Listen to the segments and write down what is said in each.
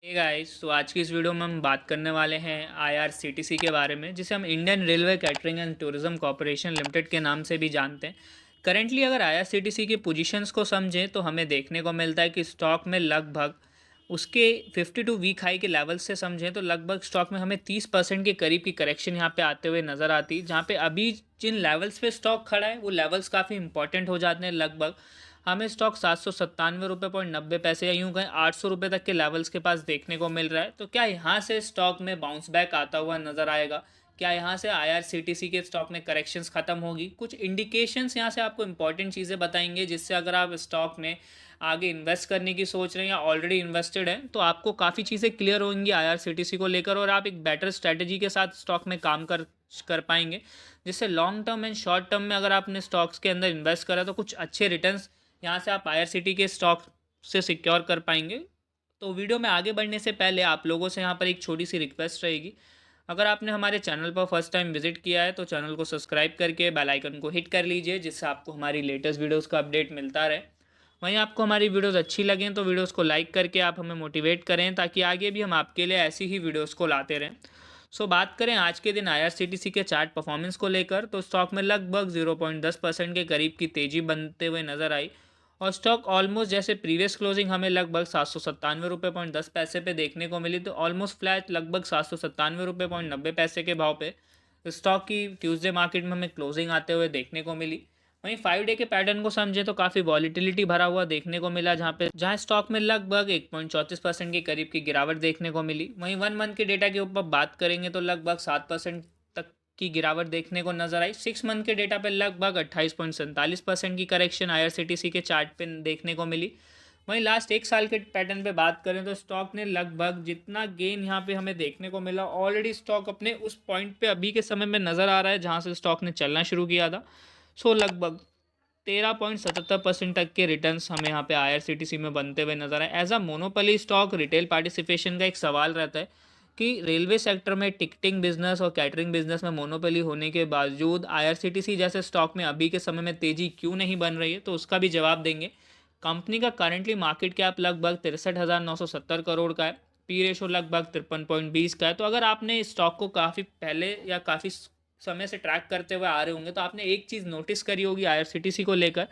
Hey guys, तो आज की इस वीडियो में हम बात करने वाले हैं आईआरसीटीसी के बारे में, जिसे हम Indian railway catering and tourism corporation limited के नाम से भी जानते हैं। करेंटली अगर आईआरसीटीसी की पोजीशंस को समझें तो हमें देखने को मिलता है कि स्टॉक में लगभग उसके 52 वीक हाई के लेवल से समझें तो लगभग स्टॉक में हमें 30% के करीब की करेक्शन यहाँ पे आते हुए नज़र आती है। जहाँ पे अभी जिन लेवल्स पे स्टॉक खड़ा है वो लेवल्स काफ़ी इंपॉर्टेंट हो जाते हैं। लगभग हमें स्टॉक 797 रुपये पॉइंट 90 पैसे या यूँ कहें 800 रुपये तक के लेवल्स के पास देखने को मिल रहा है। तो क्या यहाँ से स्टॉक में बाउंस बैक आता हुआ नज़र आएगा? क्या यहाँ से आईआरसीटीसी के स्टॉक में करेक्शंस खत्म होगी? कुछ इंडिकेशंस यहाँ से आपको इंपॉर्टेंट चीज़ें बताएंगे, जिससे अगर आप स्टॉक में आगे इन्वेस्ट करने की सोच रहे हैं या ऑलरेडी इन्वेस्टेड हैं तो आपको काफ़ी चीज़ें क्लियर होंगी आईआरसीटीसी को लेकर, और आप एक बेटर स्ट्रैटेजी के साथ स्टॉक में काम कर कर पाएंगे, जिससे long term and short term में अगर आपने स्टॉक्स के अंदर इन्वेस्ट करा तो कुछ अच्छे रिटर्न्स यहाँ से आप आईआरसीटी के स्टॉक से सिक्योर कर पाएंगे। तो वीडियो में आगे बढ़ने से पहले आप लोगों से यहाँ पर एक छोटी सी रिक्वेस्ट रहेगी। अगर आपने हमारे चैनल पर फर्स्ट टाइम विजिट किया है तो चैनल को सब्सक्राइब करके बेल आइकन को हिट कर लीजिए, जिससे आपको हमारी लेटेस्ट वीडियोस का अपडेट मिलता रहे। वहीं आपको हमारी वीडियोस अच्छी लगें तो वीडियोस को लाइक करके आप हमें मोटिवेट करें, ताकि आगे भी हम आपके लिए ऐसी ही वीडियोस को लाते रहें। बात करें आज के दिन आईआरसीटीसी के चार्ट परफॉर्मेंस को लेकर, तो स्टॉक में लगभग 0.10% के करीब की तेजी बनते हुए नजर आई, और स्टॉक ऑलमोस्ट जैसे प्रीवियस क्लोजिंग हमें लगभग 797 रुपये पॉइंट 10 पैसे पे देखने को मिली, तो ऑलमोस्ट फ्लैट लगभग 797 रुपये पॉइंट 90 पैसे के भाव पे स्टॉक की ट्यूसडे मार्केट में हमें क्लोजिंग आते हुए देखने को मिली। वहीं 5 डे के पैटर्न को समझे तो काफ़ी वॉलीटिलिटी भरा हुआ देखने को मिला, जहां स्टॉक में लगभग 1.34% के करीब की गिरावट देखने को मिली। वहीं 1 मंथ के डेटा के ऊपर बात करेंगे तो लगभग 7% तक की गिरावट देखने को नजर आई। 6 मंथ के डेटा पे लगभग 28.47% की करेक्शन आईआरसीटीसी के चार्ट पे देखने को मिली। वहीं लास्ट एक साल के पैटर्न पे बात करें तो स्टॉक ने लगभग जितना गेन यहाँ पे हमें देखने को मिला, ऑलरेडी स्टॉक अपने उस पॉइंट पे अभी के समय में नज़र आ रहा है जहाँ से स्टॉक ने चलना शुरू किया था। लगभग 13.77% तक के रिटर्न्स हमें यहाँ पे आईआरसीटीसी में बनते हुए नजर आए। As a monopoly stock retail participation का एक सवाल रहता है कि रेलवे सेक्टर में टिकटिंग बिजनेस और कैटरिंग बिजनेस में मोनोपोली होने के बावजूद आईआरसीटीसी जैसे स्टॉक में अभी के समय में तेजी क्यों नहीं बन रही है, तो उसका भी जवाब देंगे। कंपनी का करंटली मार्केट कैप लगभग 63,970 करोड़ का है। पी रेशो लगभग 53.20 का है। तो अगर आपने स्टॉक को काफ़ी पहले या काफ़ी समय से ट्रैक करते हुए आ रहे होंगे तो आपने एक चीज़ नोटिस करी होगी आईआरसीटीसी को लेकर,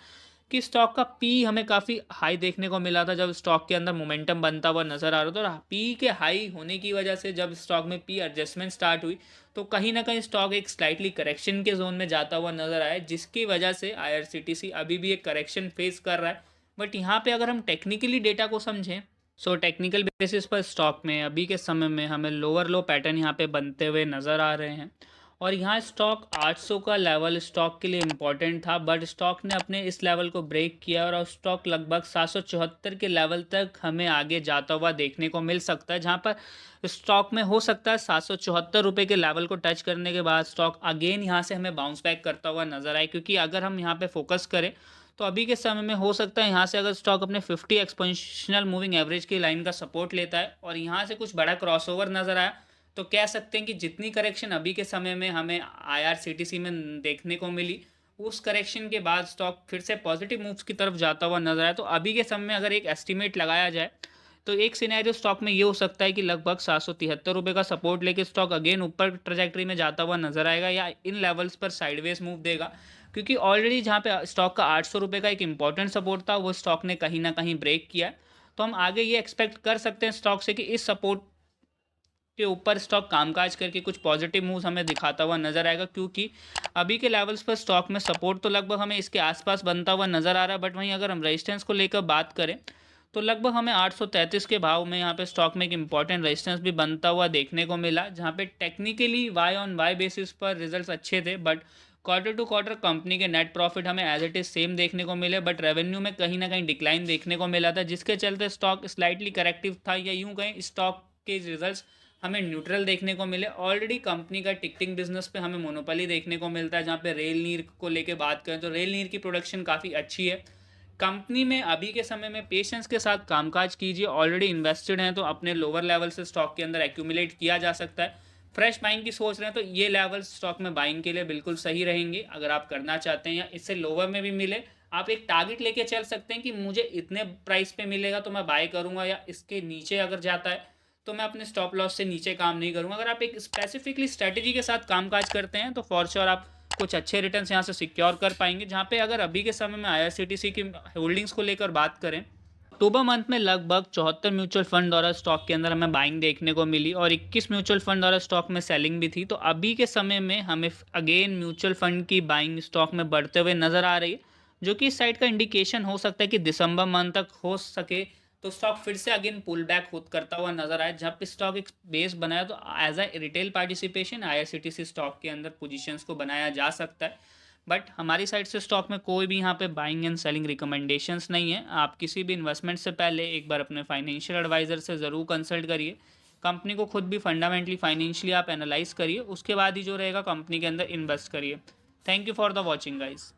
कि स्टॉक का पी हमें काफ़ी हाई देखने को मिला था जब स्टॉक के अंदर मोमेंटम बनता हुआ नज़र आ रहा था, और पी के हाई होने की वजह से जब स्टॉक में पी एडजस्टमेंट स्टार्ट हुई तो कहीं ना कहीं स्टॉक एक स्लाइटली करेक्शन के जोन में जाता हुआ नज़र आया, जिसकी वजह से आईआरसीटीसी अभी भी एक करेक्शन फेस कर रहा है। बट यहाँ पे अगर हम टेक्निकली डेटा को समझें, टेक्निकल बेसिस पर स्टॉक में अभी के समय में हमें लोअर लो पैटर्न यहाँ पे बनते हुए नज़र आ रहे हैं, और यहाँ स्टॉक 800 का लेवल स्टॉक के लिए इम्पॉर्टेंट था, बट स्टॉक ने अपने इस लेवल को ब्रेक किया और स्टॉक लगभग 774 के लेवल तक हमें आगे जाता हुआ देखने को मिल सकता है, जहाँ पर स्टॉक में हो सकता है 774 रुपये के लेवल को टच करने के बाद स्टॉक अगेन यहाँ से हमें बाउंस बैक करता हुआ नजर आए। क्योंकि अगर हम यहाँ पे फोकस करें तो अभी के समय में हो सकता है यहाँ से अगर स्टॉक अपने 50 एक्सपोनेंशियल मूविंग एवरेज की लाइन का सपोर्ट लेता है और यहाँ से कुछ बड़ा क्रॉसओवर नज़र आया, तो कह सकते हैं कि जितनी करेक्शन अभी के समय में हमें आईआरसीटीसी में देखने को मिली, उस करेक्शन के बाद स्टॉक फिर से पॉजिटिव मूव्स की तरफ जाता हुआ नजर आया। तो अभी के समय में अगर एक एस्टिमेट लगाया जाए तो एक सिनेरियो स्टॉक में ये हो सकता है कि लगभग 773 रुपये का सपोर्ट लेके स्टॉक अगेन ऊपर ट्रेजेक्ट्री में जाता हुआ नजर आएगा, या इन लेवल्स पर साइडवेज मूव देगा। क्योंकि ऑलरेडी जहाँ पे स्टॉक का 800 रुपये का एक इंपॉर्टेंट सपोर्ट था वो स्टॉक ने कहीं ना कहीं ब्रेक किया है। तो हम आगे ये एक्सपेक्ट कर सकते हैं स्टॉक से कि इस सपोर्ट के ऊपर स्टॉक कामकाज करके कुछ पॉजिटिव मूव्स हमें दिखाता हुआ नजर आएगा। क्योंकि अभी के लेवल्स पर स्टॉक में सपोर्ट तो लगभग हमें इसके आसपास बनता हुआ नजर आ रहा है, बट वहीं अगर हम रेजिस्टेंस को लेकर बात करें तो लगभग हमें 833 के भाव में यहाँ पे स्टॉक में एक इंपॉर्टेंट रेजिस्टेंस भी बनता हुआ देखने को मिला, जहाँ पे technically Y on Y basis पर रिजल्ट्स अच्छे थे, but quarter to quarter company के नेट प्रॉफिट हमें एज इट इज सेम देखने को मिले, बट रेवेन्यू में कहीं ना कहीं डिक्लाइन देखने को मिला था, जिसके चलते स्टॉक स्लाइटली करेक्टिव था, या यूं कहें स्टॉक के रिजल्ट्स हमें न्यूट्रल देखने को मिले। ऑलरेडी कंपनी का टिकटिंग बिजनेस पे हमें मोनोपोली देखने को मिलता है, जहाँ पे रेल नीर को लेके बात करें तो रेल नीर की प्रोडक्शन काफ़ी अच्छी है। कंपनी में अभी के समय में पेशेंस के साथ कामकाज कीजिए। ऑलरेडी इन्वेस्टेड हैं तो अपने लोअर लेवल से स्टॉक के अंदर एक्यूमुलेट किया जा सकता है। फ्रेश बाइंग की सोच रहे हैं तो ये लेवल स्टॉक में बाइंग के लिए बिल्कुल सही रहेंगे। अगर आप करना चाहते हैं या इससे लोअर में भी मिले, आप एक टारगेट लेके चल सकते हैं कि मुझे इतने प्राइस पे मिलेगा तो मैं बाय करूंगा, या इसके नीचे अगर जाता है तो मैं अपने स्टॉप लॉस से नीचे काम नहीं करूँगा। अगर आप एक स्पेसिफिकली स्ट्रैटेजी के साथ कामकाज करते हैं तो फॉर श्योर आप कुछ अच्छे रिटर्न्स यहाँ से सिक्योर कर पाएंगे। जहाँ पे अगर अभी के समय में IRCTC की होल्डिंग्स को लेकर बात करें, अक्टूबर मंथ में लगभग 74 म्यूचुअल फंड द्वारा स्टॉक के अंदर हमें बाइंग देखने को मिली और 21 म्यूचुअल फंड द्वारा स्टॉक में सेलिंग भी थी। तो अभी के समय में हमें अगेन म्यूचुअल फंड की बाइंग स्टॉक में बढ़ते हुए नज़र आ रही है, जो कि इस साइड का इंडिकेशन हो सकता है कि दिसंबर मंथ तक हो सके तो स्टॉक फिर से अगेन पुल बैक खुद करता हुआ नजर आए। जहाँ पे स्टॉक एक बेस बनाया तो as a retail participation IRCTC stock के अंदर पोजीशंस को बनाया जा सकता है। बट हमारी साइड से स्टॉक में कोई भी यहाँ पे बाइंग एंड सेलिंग रिकमेंडेशंस नहीं है। आप किसी भी इन्वेस्टमेंट से पहले एक बार अपने फाइनेंशियल एडवाइज़र से ज़रूर कंसल्ट करिए। कंपनी को खुद भी फंडामेंटली फाइनेंशियली आप एनालाइज करिए, उसके बाद ही जो रहेगा कंपनी के अंदर इन्वेस्ट करिए। Thank you for the watching guys.